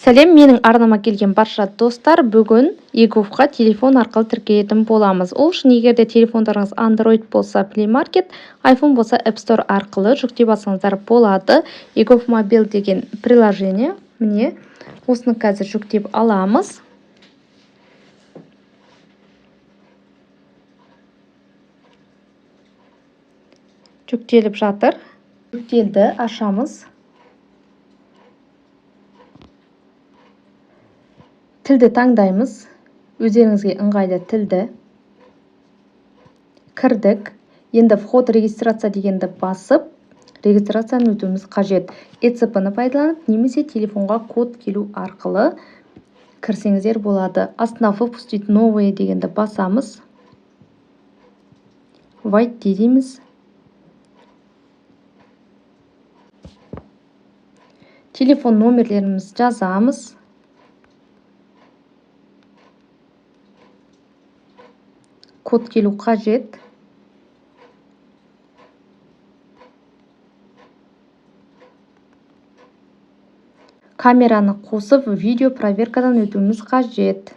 Сәлем, менің арнама келген барша достар, бүгін eGovқа телефон арқылы тіркелетін боламыз. Ол үшін егерде телефондарыңыз Android болса Play Market, iPhone болса App Store арқылы жүктеп алсаңыздар болады. eGov Mobile деген приложение. Міне, осыны қазір жүктеп аламыз. Жүктеліп жатыр. Жүктелді, ашамыз. Тілді таңдаймыз. Өздеріңізге ыңғайлы тілді. Кірдік. Енді вход регистрация дегенді басып, регистрацияны өтуіміз қажет. ECP-ны пайдаланып, немесе телефонға код келу арқылы кірсеңіздер болады. Астына выпустить новые дегенді басамыз. Войти дейміз. Телефон номерлеріміз жазамыз. Код келу қажет. Камераны қосып, видео проверкадан өтуіміз қажет.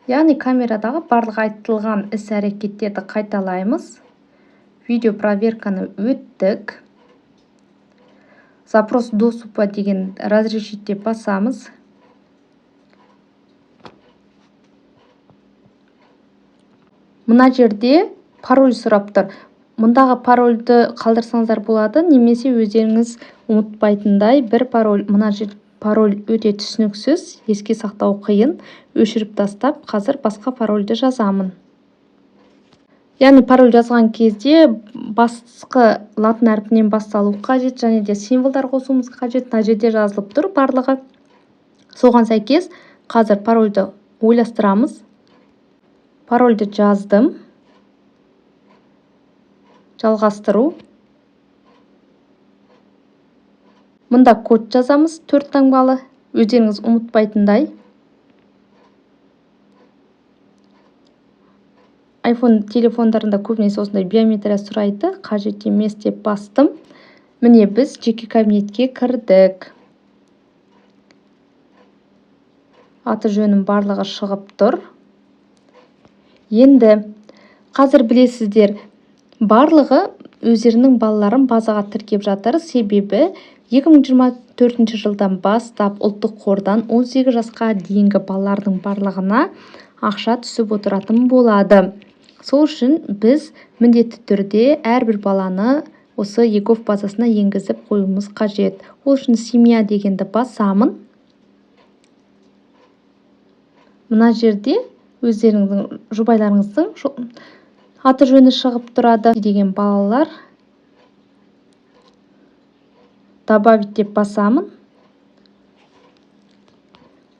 Яғни камерадағы барлық айтылған іс-әрекеттерді қайталаймыз. Видео проверканы өттік. Запрос доступа деген разрешить деп басамыз. Мына жерде пароль сұрап тұр. Мұндағы парольді қалдырсаңыздар болады, немесе өздеріңіз ұмытпайтындай бір пароль. Мына жер пароль өте түсініксіз, еске сақтау қиын. Өшіріп тастап, қазір басқа парольді жазамын. Яғни пароль жазған кезде басқа латын әрпінен басталу қажет, және де символдар қосуымыз қажет. Мына жерде жазылып тұр барлығы. Соған сәйкес қазір парольді ойластырамыз. Парольді жаздым. Жалғастыру. Мұнда код жазамыз, 4 таңбалы. Өздеріңіз ұмытпайтындай. iPhone телефондарында көбінесе осындай биометрия сұрайды, қажет емес деп бастым. Міне біз жеке кабинетке кірдік. Аты жөнім барлығы шығып тұр. Енді қазір білесіздер, барлығы өздерінің балаларын базаға тіркеп жатыр. Себебі 2024 жылдан бастап ұлттық қордан 18 жасқа дейінгі балалардың барлығына ақша түсіп отыратын болады. Сол үшін біз міндетті түрде әрбір баланы осы eGov базасына енгізіп қоюымыз қажет. Ол үшін семья дегенді басамын. Мына жерде өздеріңіздің жұбайларыңыздың аты жөні шығып тұрады. Деген балалар. Добавить деп басамын.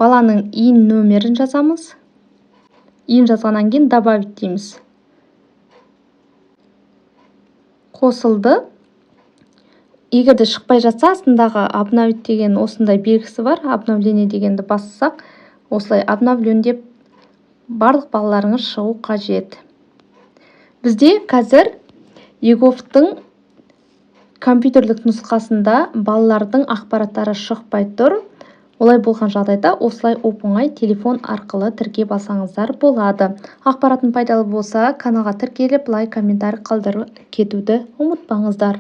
Баланың ин нөмерін жазамыз. Ин жазғаннан кейін добавить дейміз. Қосылды. Егерде шықпай жатса, астындағы обновить деген осындай белгісі бар. Обновление дегенді бассақ, осылай обновлен деп барлық балаларыңыз шығу қажет. Бізде қазір eGovтың компьютерлік нұсқасында балалардың ақпараттары шықпай тұр. Олай болған жағдайда осылай оп-оңай телефон арқылы тіркеп алсаңыздар болады. Ақпаратың пайдалы болса, каналға тіркеліп, лайк, комментарий қалдырып кетуді ұмытпаңыздар.